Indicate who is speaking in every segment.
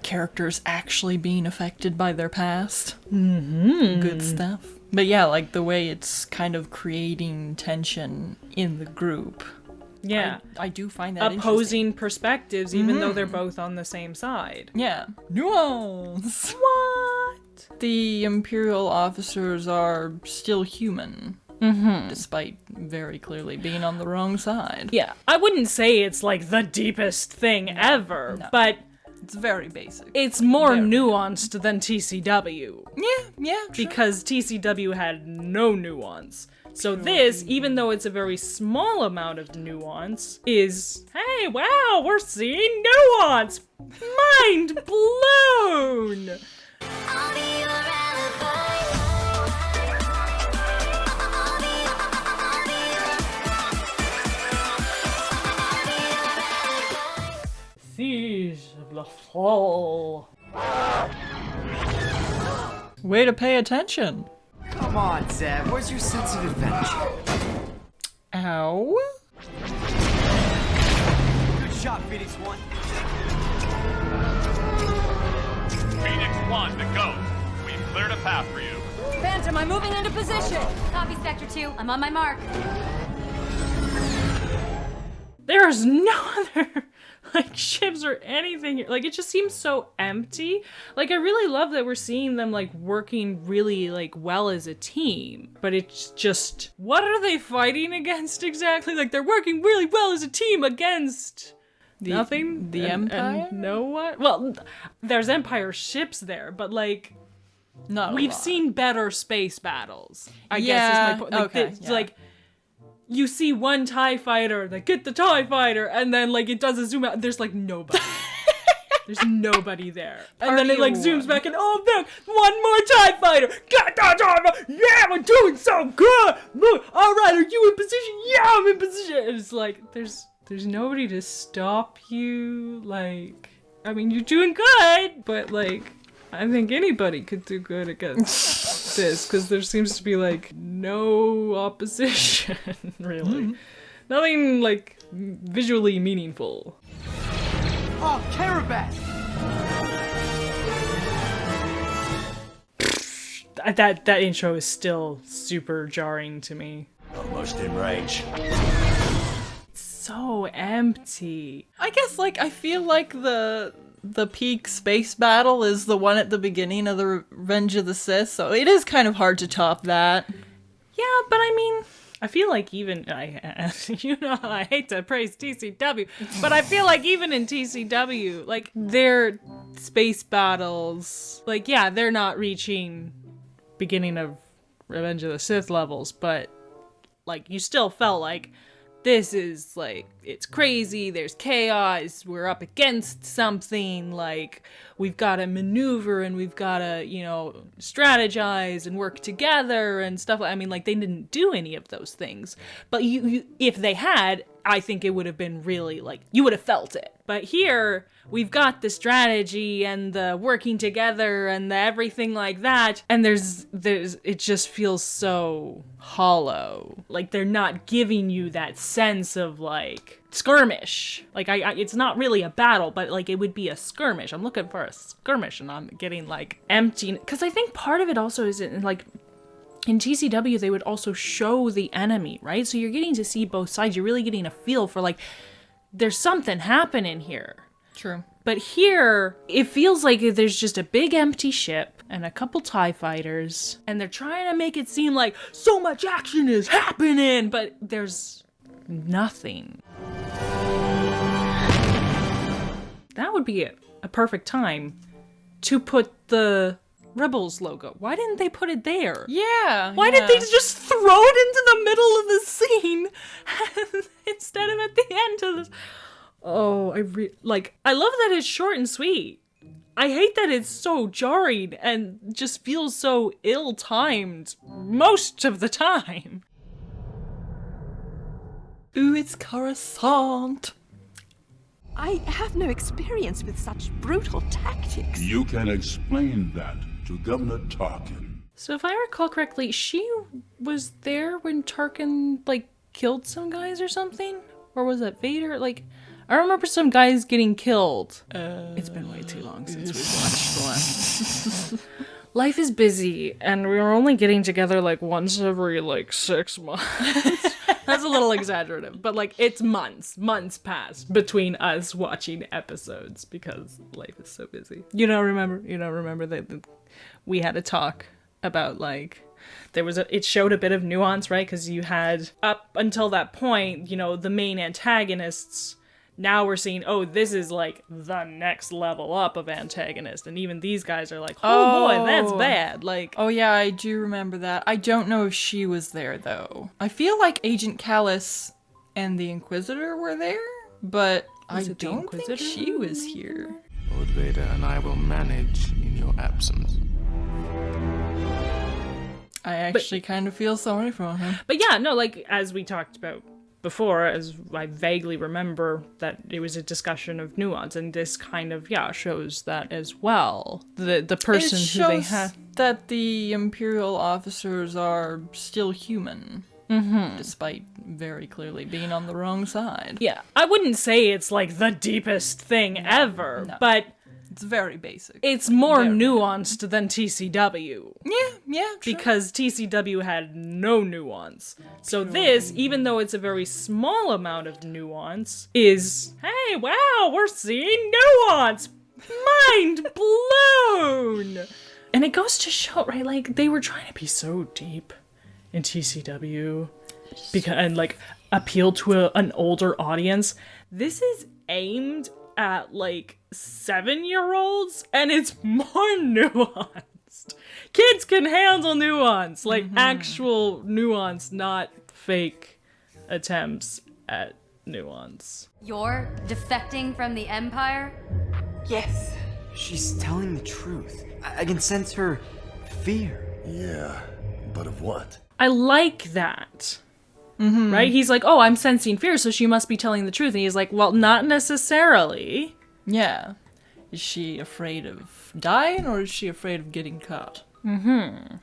Speaker 1: characters actually being affected by their past. Mm-hmm. Good stuff. But yeah, like the way it's kind of creating tension in the group.
Speaker 2: Yeah.
Speaker 1: I do find that
Speaker 2: opposing perspectives, even though they're both on the same side.
Speaker 1: Yeah. Nuance!
Speaker 2: What?
Speaker 1: The Imperial officers are still human. Despite very clearly being on the wrong side.
Speaker 2: Yeah. I wouldn't say it's like the deepest thing ever, but
Speaker 1: it's very basic.
Speaker 2: It's more nuanced than TCW.
Speaker 1: Yeah, true.
Speaker 2: Because TCW had no nuance. So this, even though it's a very small amount of nuance, is, hey, wow, we're seeing nuance! Mind blown! Siege of the Fall.
Speaker 1: Way to pay attention.
Speaker 3: Come on, Zeb. Where's your sense of adventure?
Speaker 1: Ow.
Speaker 3: Good shot, Phoenix 1.
Speaker 4: Phoenix 1 to Ghost. We've cleared a path for you.
Speaker 5: Phantom, I'm moving into position. Copy, Spectre 2. I'm on my mark.
Speaker 2: There's no other, like, ships or anything here. Like, it just seems so empty. Like, I really love that we're seeing them, like, working really, like, well as a team. But it's just, what are they fighting against exactly? Like, they're working really well as a team against nothing?
Speaker 1: The Empire?
Speaker 2: And no one? Well, there's Empire ships there, but, like, we've seen better space battles. I guess is my point. Like,
Speaker 1: okay,
Speaker 2: like, you see one TIE fighter, like, get the TIE fighter, and then, like, it does a zoom out, there's, like, nobody. There's nobody there. And then it, like, zooms back and, oh, look, one more TIE fighter! Get the TIE fighter! Yeah, we're doing so good! Look, alright, are you in position? Yeah, I'm in position! And it's like, there's nobody to stop you, like, I mean, you're doing good, but, like, I think anybody could do good against this, because there seems to be, like, no opposition, really. Nothing, like, visually meaningful.
Speaker 3: Oh, Carabat!
Speaker 2: That intro is still super jarring to me.
Speaker 6: Almost in range.
Speaker 2: It's so empty.
Speaker 1: I guess, like, I feel like the peak space battle is the one at the beginning of the Revenge of the Sith, so it is kind of hard to top that.
Speaker 2: Yeah, but I mean, I feel like even, I hate to praise TCW, but I feel like even in TCW, like, their space battles, like, yeah, they're not reaching beginning of Revenge of the Sith levels, but, like, you still felt like, this is, like, it's crazy, there's chaos, we're up against something, like, we've got to maneuver and we've got to, you know, strategize and work together and stuff. I mean, like, they didn't do any of those things. But you if they had, I think it would have been really, like, you would have felt it. But here, we've got the strategy and the working together and the everything like that, and there's it just feels so hollow. Like, they're not giving you that sense of, like, skirmish. Like, it's not really a battle, but, like, it would be a skirmish. I'm looking for a skirmish, and I'm getting, like, empty. Because I think part of it also is, like, in TCW, they would also show the enemy, right? So you're getting to see both sides. You're really getting a feel for, like, there's something happening here.
Speaker 1: True.
Speaker 2: But here, it feels like there's just a big empty ship and a couple TIE fighters, and they're trying to make it seem like so much action is happening, but there's nothing. That would be a perfect time to put the Rebels logo. Why didn't they put it there?
Speaker 1: Yeah.
Speaker 2: Why did they just throw it into the middle of the scene instead of at the end of this? Oh, I love that it's short and sweet. I hate that it's so jarring and just feels so ill-timed most of the time.
Speaker 1: Ooh, it's Coruscant.
Speaker 7: I have no experience with such brutal tactics.
Speaker 6: You can explain that to Governor Tarkin.
Speaker 2: So if I recall correctly, she was there when Tarkin, like, killed some guys or something? Or was that Vader? Like, I remember some guys getting killed. It's been way too long since we've watched the last. Life is busy, and we're only getting together like once every like 6 months. That's a little exaggerative, but like it's months passed between us watching episodes because life is so busy. You don't remember that we had a talk about like it showed a bit of nuance, right? Because you had up until that point, the main antagonists. Now we're seeing, this is like the next level up of antagonist. And even these guys are like, oh boy, that's bad. Like,
Speaker 1: oh yeah, I do remember that. I don't know if she was there though. I feel like Agent Callus and the Inquisitor were there, but I don't think she was here.
Speaker 8: Lord Vader and I will manage in your absence.
Speaker 1: I actually kind of feel sorry for him.
Speaker 2: But yeah, no, like, as we talked about before, as I vaguely remember, that it was a discussion of nuance, and this kind of shows that as well. The person who they have,
Speaker 1: that the Imperial officers are still human, despite very clearly being on the wrong side.
Speaker 2: Yeah, I wouldn't say it's like the deepest thing ever, but
Speaker 1: it's very basic.
Speaker 2: It's more nuanced than TCW.
Speaker 1: Yeah, true.
Speaker 2: Because TCW had no nuance. So this, even though it's a very small amount of nuance, is, hey, wow, we're seeing nuance! Mind blown! And it goes to show, right, like, they were trying to be so deep in TCW and, like, appeal to an older audience. This is aimed at, like, 7-year-olds, and it's more nuanced. Kids can handle nuance, like actual nuance, not fake attempts at nuance.
Speaker 5: You're defecting from the Empire?
Speaker 3: Yes. She's telling the truth. I can sense her fear.
Speaker 9: Yeah, but of what?
Speaker 2: I like that. Right? He's like, oh, I'm sensing fear, so she must be telling the truth. And he's like, well, not necessarily.
Speaker 1: Yeah. Is she afraid of dying, or is she afraid of getting caught?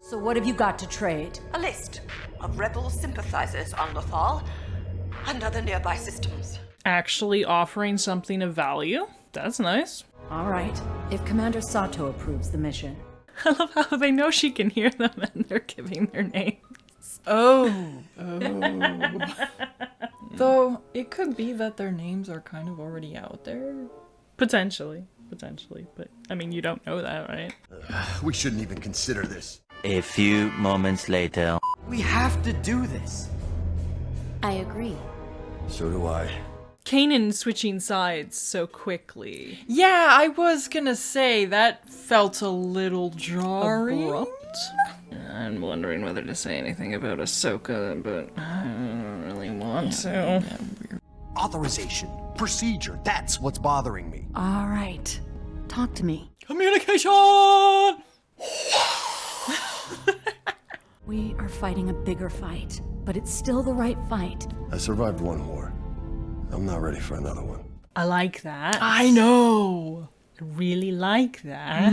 Speaker 10: So what have you got to trade?
Speaker 7: A list of rebel sympathizers on Lothal and other nearby systems.
Speaker 2: Actually offering something of value? That's nice.
Speaker 10: All right, if Commander Sato approves the mission.
Speaker 2: I love how they know she can hear them and they're giving their names.
Speaker 1: Oh. Though, it could be that their names are kind of already out there.
Speaker 2: Potentially, but I mean, you don't know that, right?
Speaker 9: We shouldn't even consider this.
Speaker 11: A few moments later.
Speaker 3: We have to do this.
Speaker 5: I agree.
Speaker 9: So do I.
Speaker 2: Kanan switching sides so quickly.
Speaker 1: Yeah, I was gonna say, that felt a little jarring.
Speaker 2: Abrupt? I'm wondering whether to say anything about Ahsoka, but I don't really want to.
Speaker 9: Authorization. Procedure. That's what's bothering me.
Speaker 10: All right, talk to me.
Speaker 1: Communication!
Speaker 10: We are fighting a bigger fight, but it's still the right fight.
Speaker 9: I survived one war. I'm not ready for another one.
Speaker 2: I like that.
Speaker 1: I know!
Speaker 2: I really like that.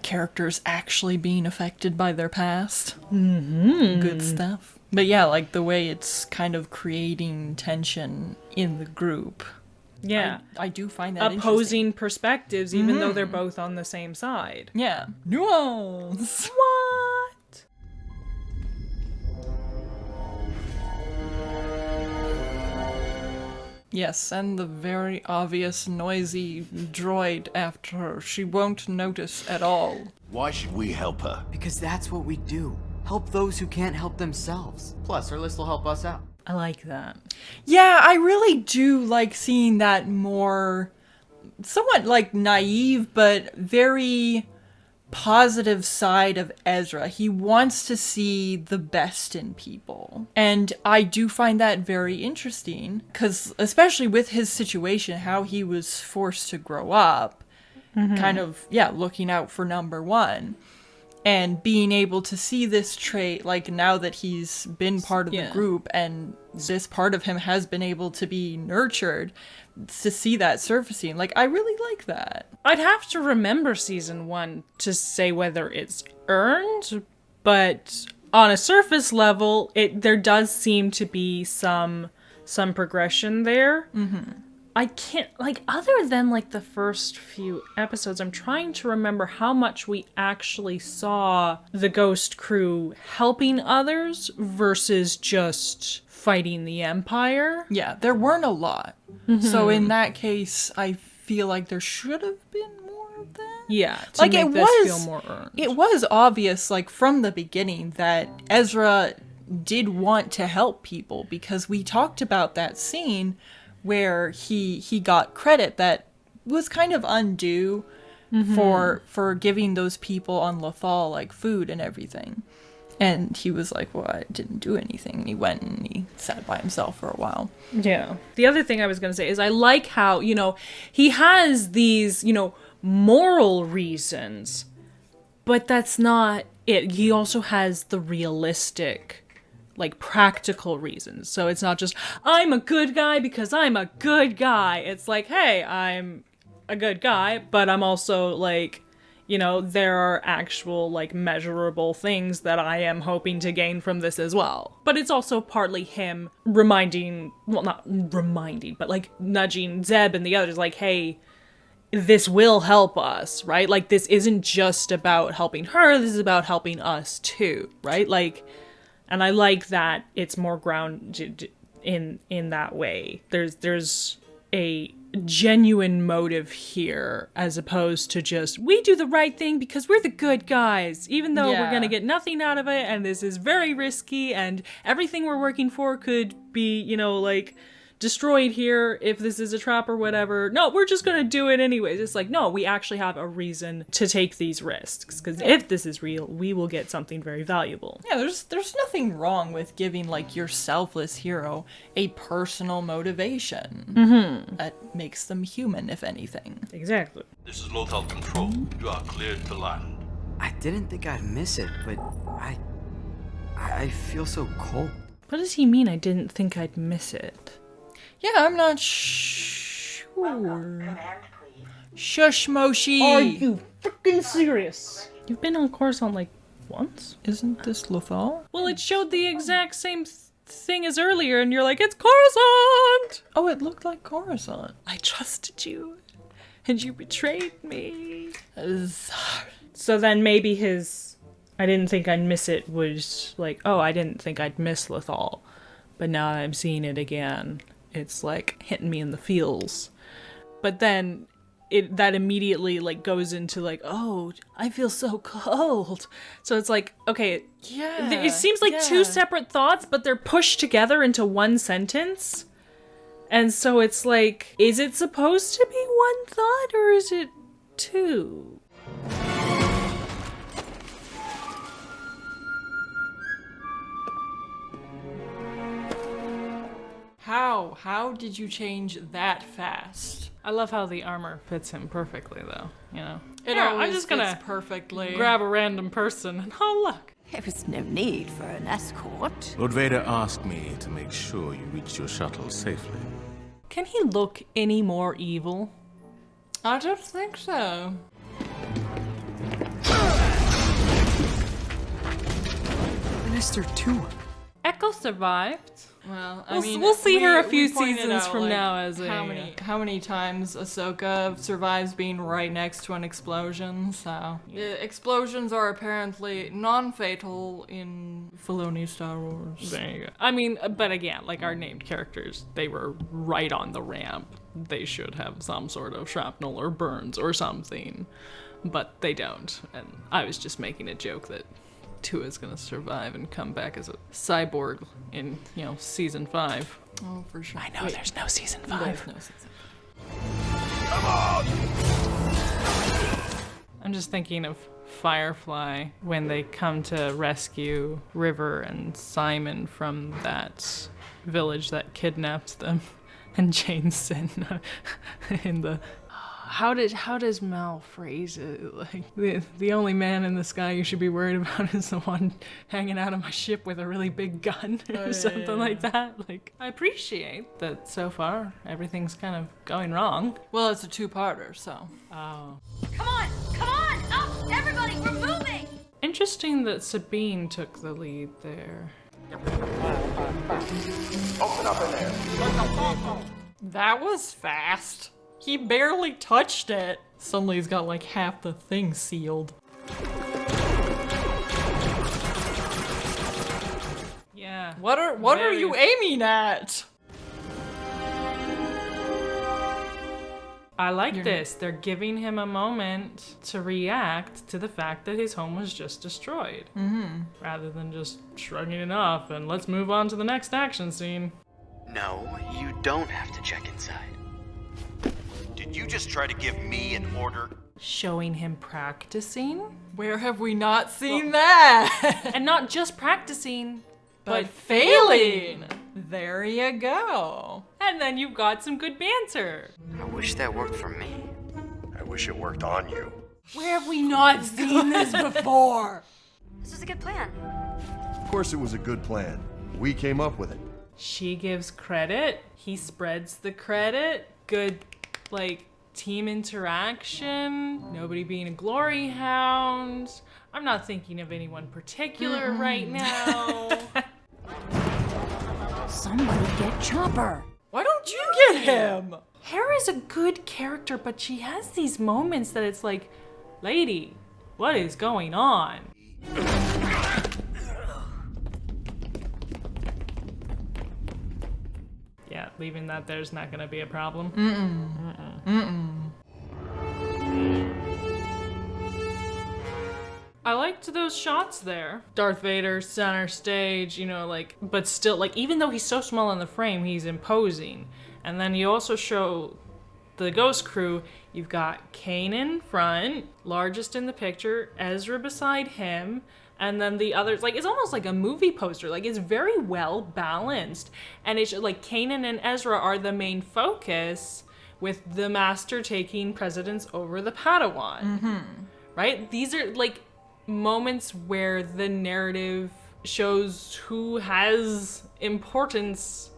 Speaker 1: Characters actually being affected by their past. Good stuff. But yeah, like the way it's kind of creating tension in the group.
Speaker 2: Yeah.
Speaker 1: I do find that
Speaker 2: opposing perspectives, even though they're both on the same side.
Speaker 1: Yeah. Nuance!
Speaker 2: What?
Speaker 1: Yes, and the very obvious noisy droid after her. She won't notice at all.
Speaker 9: Why should we help her?
Speaker 3: Because that's what we do. Help those who can't help themselves. Plus, her list will help us out.
Speaker 2: I like that.
Speaker 1: Yeah, I really do like seeing that more somewhat like naive, but very positive side of Ezra. He wants to see the best in people. And I do find that very interesting, because especially with his situation, how he was forced to grow up, kind of, looking out for number one. And being able to see this trait, like now that he's been part of the group and this part of him has been able to be nurtured, to see that surfacing, like I really like that.
Speaker 2: I'd have to remember season 1 to say whether it's earned, but on a surface level, there does seem to be some progression there. I can't, like, other than, like, the first few episodes, I'm trying to remember how much we actually saw the Ghost crew helping others versus just fighting the Empire.
Speaker 1: Yeah, there weren't a lot. So in that case, I feel like there should have been more of that.
Speaker 2: Yeah, to
Speaker 1: like
Speaker 2: make
Speaker 1: it
Speaker 2: this
Speaker 1: was
Speaker 2: feel more earned.
Speaker 1: It was obvious, like, from the beginning that Ezra did want to help people, because we talked about that scene where he got credit that was kind of undue for giving those people on Lothal, like, food and everything. And he was like, well, I didn't do anything. And he went and he sat by himself for a while.
Speaker 2: Yeah. The other thing I was going to say is I like how, you know, he has these, you know, moral reasons, but that's not it. He also has the realistic, like, practical reasons. So it's not just, I'm a good guy because I'm a good guy. It's like, hey, I'm a good guy, but I'm also, like, you know, there are actual, like, measurable things that I am hoping to gain from this as well. But it's also partly him reminding, well, not reminding, but, like, nudging Zeb and the others, like, hey, this will help us, right? Like, this isn't just about helping her, this is about helping us too, right? Like, and I like that it's more grounded in that way. There's a genuine motive here, as opposed to just, we do the right thing because we're the good guys, even though we're gonna get nothing out of it, and this is very risky, and everything we're working for could be, you know, like, destroyed here if this is a trap or whatever. No, we're just gonna do it anyways. It's like, no, we actually have a reason to take these risks, because if this is real, we will get something very valuable.
Speaker 1: Yeah, there's nothing wrong with giving, like, your selfless hero a personal motivation that makes them human, if anything.
Speaker 2: Exactly.
Speaker 6: This is Lothal Control. You are cleared to land.
Speaker 3: I didn't think I'd miss it, but I feel so cold.
Speaker 2: What does he mean, I didn't think I'd miss it?
Speaker 1: Yeah, I'm not sure. Shush, Moshi!
Speaker 2: Are you freaking serious? You've been on Coruscant, like, once?
Speaker 1: Isn't this Lothal?
Speaker 2: Well, it showed the exact same thing as earlier, and you're like, it's Coruscant!
Speaker 1: Oh, it looked like Coruscant.
Speaker 2: I trusted you, and you betrayed me. So then maybe his I didn't think I'd miss it was like, oh, I didn't think I'd miss Lothal. But now I'm seeing it again. It's like hitting me in the feels. But then that immediately like goes into like, oh, I feel so cold. So it's like, okay,
Speaker 1: yeah,
Speaker 2: it seems like two separate thoughts, but they're pushed together into one sentence. And so it's like, is it supposed to be one thought or is it two?
Speaker 1: How did you change that fast?
Speaker 2: I love how the armor fits him perfectly, though, you know?
Speaker 1: I'm just gonna perfectly
Speaker 2: grab a random person and oh, look.
Speaker 12: There was no need for an escort.
Speaker 8: Lord Vader asked me to make sure you reached your shuttle safely.
Speaker 2: Can he look any more evil?
Speaker 1: I don't think so.
Speaker 3: Minister 2.
Speaker 2: Echo survived.
Speaker 1: Well,
Speaker 2: we'll see her a few seasons from now as
Speaker 1: how many times Ahsoka survives being right next to an explosion. So explosions are apparently non-fatal in Filoni Star Wars.
Speaker 2: There you go. I mean, but again, like our named characters, they were right on the ramp. They should have some sort of shrapnel or burns or something, but they don't. And I was just making a joke that Tua is gonna survive and come back as a cyborg in, season 5.
Speaker 1: Oh, for sure.
Speaker 2: I know. There's no season 5.
Speaker 1: There's no season 5.
Speaker 6: Come on!
Speaker 2: I'm just thinking of Firefly when they come to rescue River and Simon from that village that kidnapped them, and Jameson in the. How does Mal phrase it? Like, the only man in the sky you should be worried about is the one hanging out on my ship with a really big gun or something like that. Like, I appreciate that so far everything's kind of going wrong.
Speaker 1: Well, it's a 2-parter, so.
Speaker 2: Oh.
Speaker 5: Come on! Up! Everybody, we're moving!
Speaker 2: Interesting that Sabine took the lead there.
Speaker 6: Open up in there.
Speaker 1: That was fast. He barely touched it. Suddenly he's got like half the thing sealed.
Speaker 2: Yeah.
Speaker 1: What are you aiming at?
Speaker 2: I like this. They're giving him a moment to react to the fact that his home was just destroyed. Rather than just shrugging it off and let's move on to the next action scene.
Speaker 9: No, you don't have to check inside.
Speaker 13: Did you just try to give me an order?
Speaker 2: Showing him practicing.
Speaker 1: Where have we not seen that?
Speaker 2: And not just practicing,
Speaker 1: but failing. There you go.
Speaker 2: And then you've got some good banter.
Speaker 3: I wish that worked for me.
Speaker 13: I wish it worked on you.
Speaker 1: Where have we not seen this before?
Speaker 5: This was a good plan.
Speaker 13: Of course it was a good plan. We came up with it.
Speaker 2: She gives credit. He spreads the credit. Good, like, team interaction. Nobody being a glory hound. I'm not thinking of anyone particular right now.
Speaker 10: Somebody get Chopper.
Speaker 1: Why don't you get him?
Speaker 2: Hera is a good character, but she has these moments that it's like, lady, what is going on? Yeah, leaving that there's not gonna be a problem. I liked those shots there. Darth Vader, center stage, you know, like, but still, like, even though he's so small in the frame, he's imposing. And then you also show the Ghost Crew. You've got Kane in front, largest in the picture, Ezra beside him, and then the others. Like, it's almost like a movie poster. Like, it's very well balanced. And it's like Kanan and Ezra are the main focus, with the Master taking precedence over the Padawan. Right? These are, like, moments where the narrative shows who has importance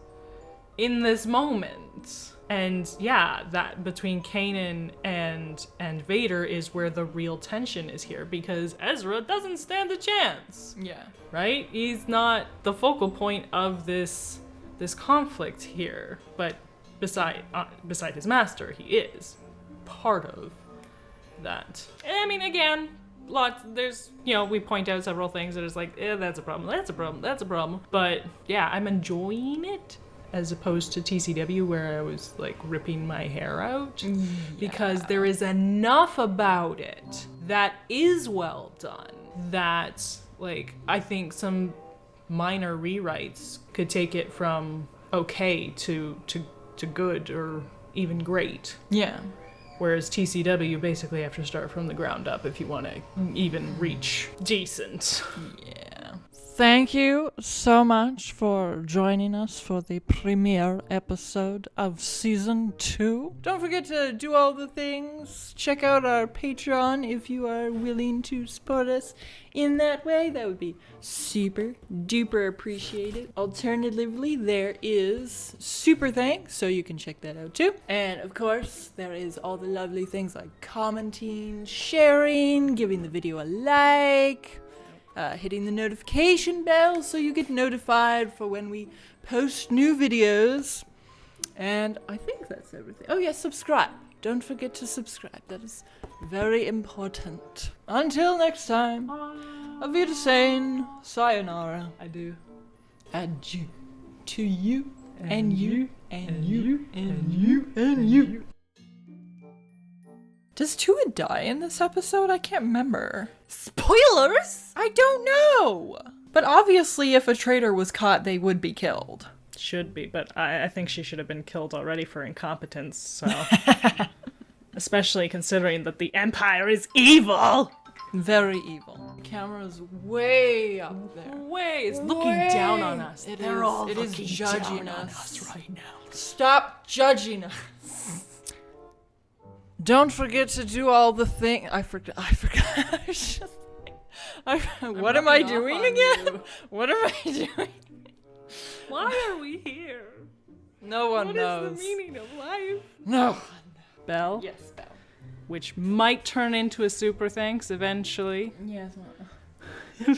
Speaker 2: in this moment. And yeah, that between Kanan and Vader is where the real tension is here, because Ezra doesn't stand a chance.
Speaker 1: Yeah.
Speaker 2: Right? He's not the focal point of this conflict here, but beside his master, he is part of that. And I mean, again, there's, you know, we point out several things that is like, that's a problem, that's a problem, that's a problem. But yeah, I'm enjoying it, as opposed to TCW where I was like ripping my hair out. Because there is enough about it that is well done that, like, I think some minor rewrites could take it from okay to good or even great.
Speaker 1: Yeah.
Speaker 2: Whereas TCW basically have to start from the ground up if you want to even reach decent.
Speaker 1: Yeah. Thank you so much for joining us for the premiere episode of Season 2. Don't forget to do all the things. Check out our Patreon if you are willing to support us in that way. That would be super duper appreciated. Alternatively, there is Super Thanks, so you can check that out too. And of course, there is all the lovely things like commenting, sharing, giving the video a like, hitting the notification bell so you get notified for when we post new videos. And I think that's everything. Oh yeah, subscribe. Don't forget to subscribe. That is very important. Until next time, Auf Wiedersehen, sayonara.
Speaker 2: Adieu.
Speaker 1: Adieu to you and you and you and you and you. Does Tua die in this episode? I can't remember. Spoilers? I don't know. But obviously, if a traitor was caught, they would be killed.
Speaker 2: Should be, but I think she should have been killed already for incompetence, so... Especially considering that the Empire is evil!
Speaker 1: Very evil. The camera's way up there.
Speaker 2: It's looking down on us.
Speaker 1: It is judging
Speaker 2: down on
Speaker 1: us
Speaker 2: right now.
Speaker 1: Stop judging us. Don't forget to do all the things. I forgot. What am I doing again? What am I doing?
Speaker 2: Why are we here?
Speaker 1: No one knows.
Speaker 2: What is the meaning of life?
Speaker 1: No.
Speaker 2: Bell?
Speaker 1: Yes, Bell.
Speaker 2: Which might turn into a super thanks eventually.
Speaker 1: Yes.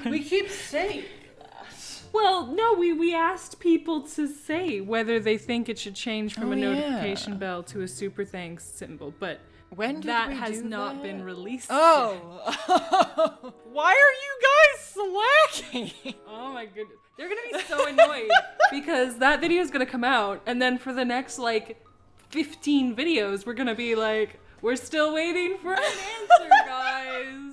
Speaker 1: We keep saying that.
Speaker 2: Well, no, we asked people to say whether they think it should change from a notification bell to a super thanks symbol, but
Speaker 1: when did
Speaker 2: that
Speaker 1: we
Speaker 2: has
Speaker 1: do
Speaker 2: not
Speaker 1: that?
Speaker 2: been released.
Speaker 1: Oh. Why are you guys slacking?
Speaker 2: Oh my goodness. They're gonna be so annoyed because that video is gonna come out, and then for the next, like, 15 videos, we're gonna be like, we're still waiting for an answer, guys.